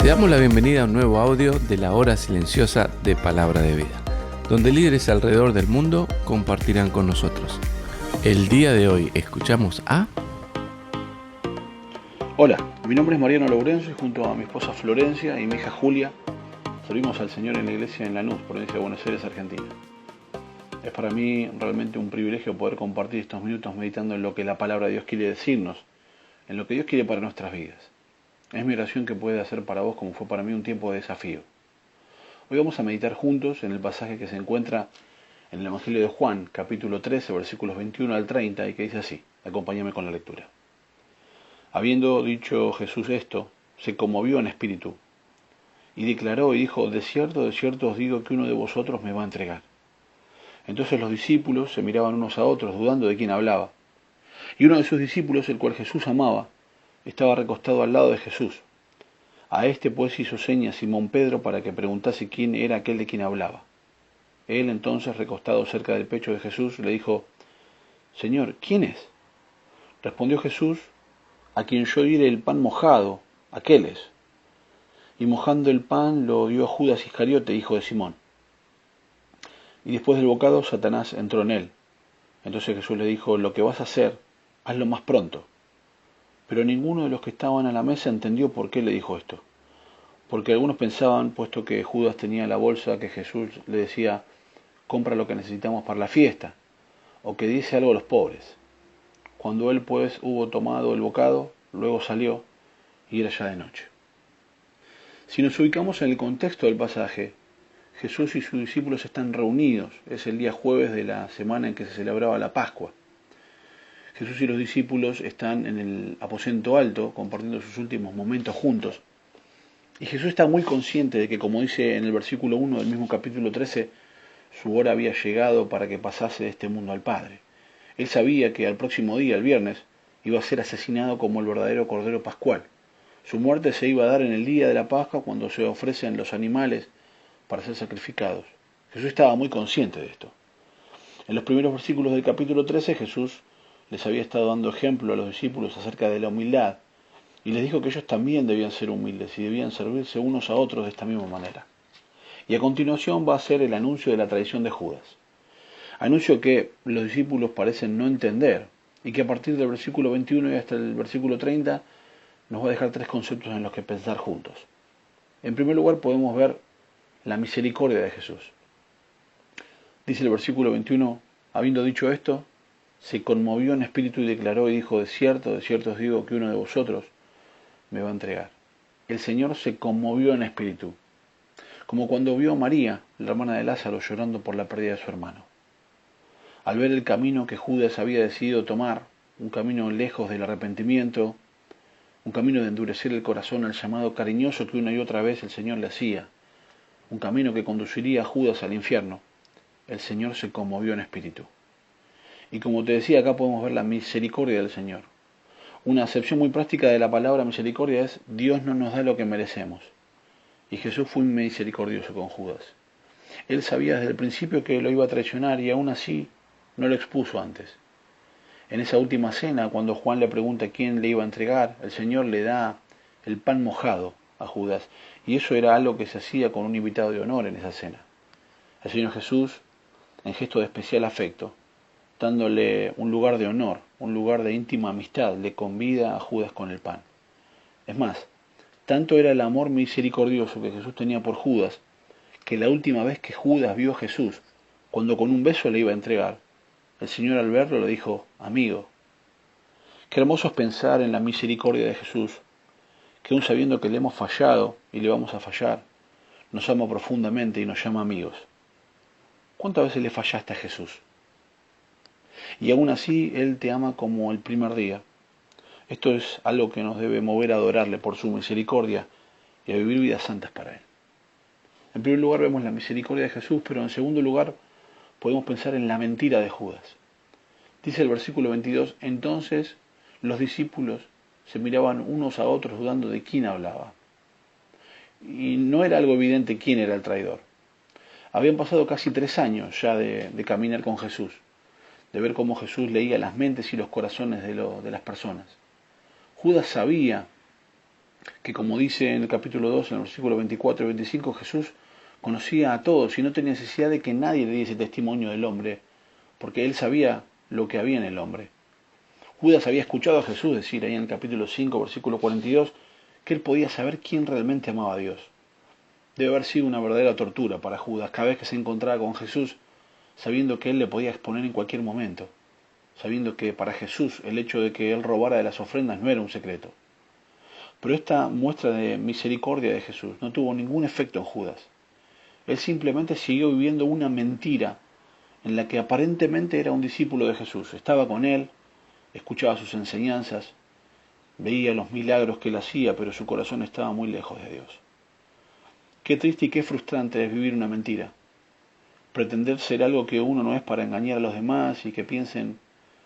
Te damos la bienvenida a un nuevo audio de la hora silenciosa de Palabra de Vida, donde líderes alrededor del mundo compartirán con nosotros. El día de hoy escuchamos a... Hola, mi nombre es Mariano Lourenço y junto a mi esposa Florencia y mi hija Julia servimos al Señor en la iglesia en Lanús, provincia de Buenos Aires, Argentina. Es para mí realmente un privilegio poder compartir estos minutos meditando en lo que la palabra de Dios quiere decirnos, en lo que Dios quiere para nuestras vidas. Es mi oración que pueda ser para vos como fue para mí un tiempo de desafío. Hoy vamos a meditar juntos en el pasaje que se encuentra en el Evangelio de Juan, capítulo 13, versículos 21 al 30, y que dice así. Acompáñame con la lectura. Habiendo dicho Jesús esto, se conmovió en espíritu, y declaró y dijo, de cierto os digo que uno de vosotros me va a entregar. Entonces los discípulos se miraban unos a otros, dudando de quién hablaba. Y uno de sus discípulos, el cual Jesús amaba, estaba recostado al lado de Jesús. A este pues hizo señas Simón Pedro para que preguntase quién era aquel de quien hablaba. Él entonces, recostado cerca del pecho de Jesús, le dijo, Señor, ¿quién es? Respondió Jesús, a quien yo diere el pan mojado, aquel es. Y mojando el pan lo dio a Judas Iscariote, hijo de Simón. Y después del bocado, Satanás entró en él. Entonces Jesús le dijo, lo que vas a hacer, hazlo más pronto. Pero ninguno de los que estaban a la mesa entendió por qué le dijo esto. Porque algunos pensaban, puesto que Judas tenía la bolsa, que Jesús le decía, compra lo que necesitamos para la fiesta, o que diese algo a los pobres. Cuando él pues hubo tomado el bocado, luego salió, y era ya de noche. Si nos ubicamos en el contexto del pasaje, Jesús y sus discípulos están reunidos. Es el día jueves de la semana en que se celebraba la Pascua. Jesús y los discípulos están en el aposento alto, compartiendo sus últimos momentos juntos. Y Jesús está muy consciente de que, como dice en el versículo 1 del mismo capítulo 13, su hora había llegado para que pasase de este mundo al Padre. Él sabía que al próximo día, el viernes, iba a ser asesinado como el verdadero Cordero Pascual. Su muerte se iba a dar en el día de la Pascua, cuando se ofrecen los animales para ser sacrificados. Jesús estaba muy consciente de esto. En los primeros versículos del capítulo 13, Jesús les había estado dando ejemplo a los discípulos acerca de la humildad, y les dijo que ellos también debían ser humildes y debían servirse unos a otros de esta misma manera. Y a continuación va a ser el anuncio de la traición de Judas. Anuncio que los discípulos parecen no entender, y que a partir del versículo 21 y hasta el versículo 30 nos va a dejar tres conceptos en los que pensar juntos. En primer lugar podemos ver la misericordia de Jesús. Dice el versículo 21, habiendo dicho esto, se conmovió en espíritu y declaró y dijo, de cierto os digo que uno de vosotros me va a entregar. El Señor se conmovió en espíritu, como cuando vio a María, la hermana de Lázaro, llorando por la pérdida de su hermano. Al ver el camino que Judas había decidido tomar, un camino lejos del arrepentimiento, un camino de endurecer el corazón al llamado cariñoso que una y otra vez el Señor le hacía, un camino que conduciría a Judas al infierno, el Señor se conmovió en espíritu. Y como te decía, acá podemos ver la misericordia del Señor. Una acepción muy práctica de la palabra misericordia es, Dios no nos da lo que merecemos. Y Jesús fue misericordioso con Judas. Él sabía desde el principio que lo iba a traicionar y aún así no lo expuso antes. En esa última cena, cuando Juan le pregunta quién le iba a entregar, el Señor le da el pan mojado a Judas. Y eso era algo que se hacía con un invitado de honor en esa cena. El Señor Jesús, en gesto de especial afecto, dándole un lugar de honor, un lugar de íntima amistad, le convida a Judas con el pan. Es más, tanto era el amor misericordioso que Jesús tenía por Judas, que la última vez que Judas vio a Jesús, cuando con un beso le iba a entregar, el Señor al verlo le dijo, amigo. Qué hermoso es pensar en la misericordia de Jesús, que aun sabiendo que le hemos fallado y le vamos a fallar, nos ama profundamente y nos llama amigos. ¿Cuántas veces le fallaste a Jesús? Y aún así Él te ama como el primer día. Esto es algo que nos debe mover a adorarle por su misericordia y a vivir vidas santas para Él. En primer lugar vemos la misericordia de Jesús, pero en segundo lugar podemos pensar en la mentira de Judas. Dice el versículo 22, entonces los discípulos se miraban unos a otros dudando de quién hablaba. Y no era algo evidente quién era el traidor. Habían pasado casi 3 años ya de caminar con Jesús, de ver cómo Jesús leía las mentes y los corazones de las personas. Judas sabía que como dice en el capítulo 2, en el versículo 24 y 25, Jesús conocía a todos y no tenía necesidad de que nadie le diese testimonio del hombre, porque él sabía lo que había en el hombre. Judas había escuchado a Jesús decir ahí en el capítulo 5, versículo 42, que él podía saber quién realmente amaba a Dios. Debe haber sido una verdadera tortura para Judas cada vez que se encontraba con Jesús, sabiendo que él le podía exponer en cualquier momento, sabiendo que para Jesús el hecho de que él robara de las ofrendas no era un secreto. Pero esta muestra de misericordia de Jesús no tuvo ningún efecto en Judas. Él simplemente siguió viviendo una mentira en la que aparentemente era un discípulo de Jesús. Estaba con él, escuchaba sus enseñanzas, veía los milagros que él hacía, pero su corazón estaba muy lejos de Dios. Qué triste y qué frustrante es vivir una mentira. Pretender ser algo que uno no es para engañar a los demás y que piensen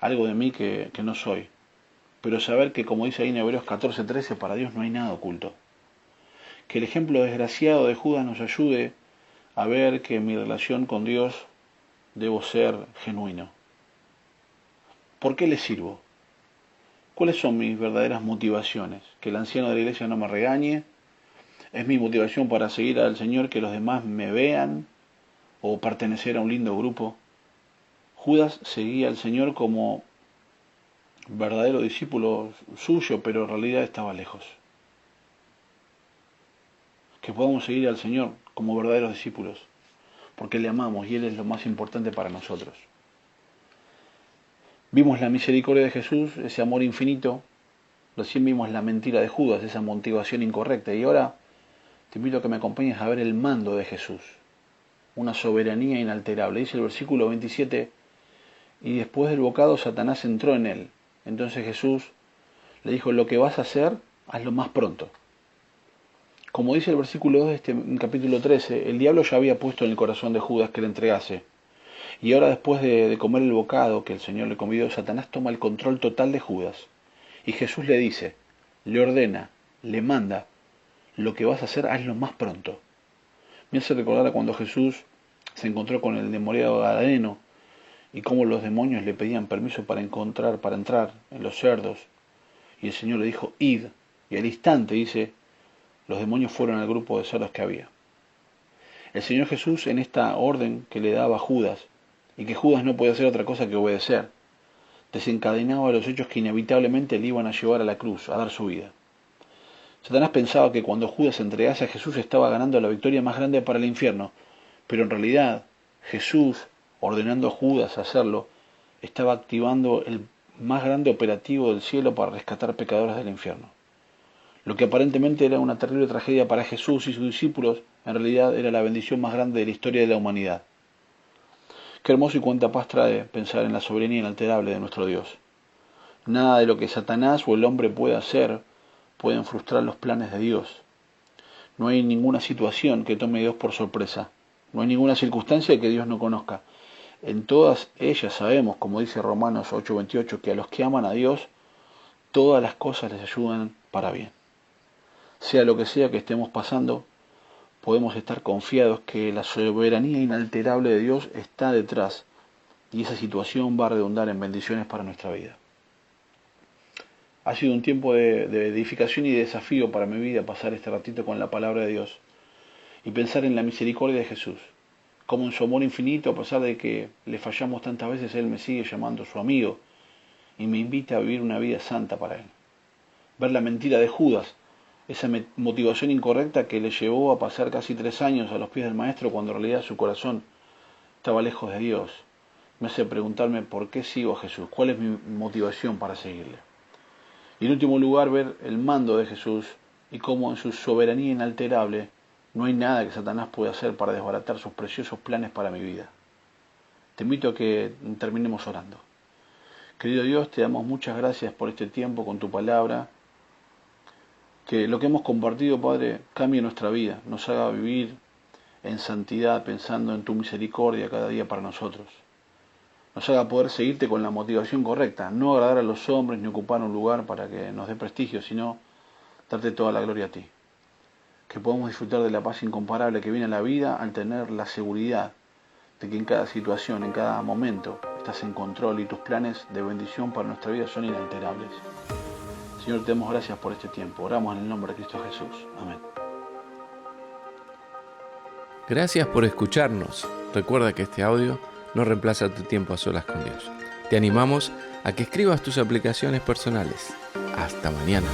algo de mí que no soy. Pero saber que, como dice ahí en Hebreos 14:13, para Dios no hay nada oculto. Que el ejemplo desgraciado de Judas nos ayude a ver que en mi relación con Dios debo ser genuino. ¿Por qué le sirvo? ¿Cuáles son mis verdaderas motivaciones? ¿Que el anciano de la iglesia no me regañe? ¿Es mi motivación para seguir al Señor que los demás me vean? ¿O pertenecer a un lindo grupo? Judas seguía al Señor como verdadero discípulo suyo, pero en realidad estaba lejos. Que podamos seguir al Señor como verdaderos discípulos, porque le amamos y Él es lo más importante para nosotros. Vimos la misericordia de Jesús, ese amor infinito. Recién vimos la mentira de Judas, esa motivación incorrecta. Y ahora te invito a que me acompañes a ver el mando de Jesús, una soberanía inalterable. Dice el versículo 27, y después del bocado Satanás entró en él. Entonces Jesús le dijo, lo que vas a hacer, hazlo más pronto. Como dice el versículo 2 de este capítulo 13, el diablo ya había puesto en el corazón de Judas que le entregase. Y ahora después de comer el bocado que el Señor le convidó, Satanás toma el control total de Judas. Y Jesús le dice, le ordena, le manda, lo que vas a hacer, hazlo más pronto. Me hace recordar a cuando Jesús se encontró con el endemoniado Gadareno y cómo los demonios le pedían permiso para entrar en los cerdos. Y el Señor le dijo, id. Y al instante, dice, los demonios fueron al grupo de cerdos que había. El Señor Jesús, en esta orden que le daba a Judas, y que Judas no podía hacer otra cosa que obedecer, desencadenaba los hechos que inevitablemente le iban a llevar a la cruz, a dar su vida. Satanás pensaba que cuando Judas se entregase a Jesús estaba ganando la victoria más grande para el infierno, pero en realidad Jesús, ordenando a Judas hacerlo, estaba activando el más grande operativo del cielo para rescatar pecadores del infierno. Lo que aparentemente era una terrible tragedia para Jesús y sus discípulos, en realidad era la bendición más grande de la historia de la humanidad. Qué hermoso y cuánta paz trae pensar en la soberanía inalterable de nuestro Dios. Nada de lo que Satanás o el hombre pueda hacer pueden frustrar los planes de Dios. No hay ninguna situación que tome a Dios por sorpresa. No hay ninguna circunstancia que Dios no conozca. En todas ellas sabemos, como dice Romanos 8:28, que a los que aman a Dios, todas las cosas les ayudan para bien. Sea lo que sea que estemos pasando, podemos estar confiados que la soberanía inalterable de Dios está detrás y esa situación va a redundar en bendiciones para nuestra vida. Ha sido un tiempo de edificación y de desafío para mi vida pasar este ratito con la palabra de Dios y pensar en la misericordia de Jesús, como en su amor infinito, a pesar de que le fallamos tantas veces, Él me sigue llamando su amigo y me invita a vivir una vida santa para Él. Ver la mentira de Judas, esa motivación incorrecta que le llevó a pasar casi 3 años a los pies del Maestro cuando en realidad su corazón estaba lejos de Dios, me hace preguntarme por qué sigo a Jesús, cuál es mi motivación para seguirle. Y en último lugar, ver el mando de Jesús y cómo en su soberanía inalterable no hay nada que Satanás pueda hacer para desbaratar sus preciosos planes para mi vida. Te invito a que terminemos orando. Querido Dios, te damos muchas gracias por este tiempo con tu palabra. Que lo que hemos compartido, Padre, cambie nuestra vida, nos haga vivir en santidad pensando en tu misericordia cada día para nosotros. Nos haga poder seguirte con la motivación correcta, no agradar a los hombres ni ocupar un lugar para que nos dé prestigio, sino darte toda la gloria a ti. Que podamos disfrutar de la paz incomparable que viene a la vida al tener la seguridad de que en cada situación, en cada momento, estás en control y tus planes de bendición para nuestra vida son inalterables. Señor, te damos gracias por este tiempo. Oramos en el nombre de Cristo Jesús. Amén. Gracias por escucharnos. Recuerda que este audio no reemplaza tu tiempo a solas con Dios. Te animamos a que escribas tus aplicaciones personales. Hasta mañana.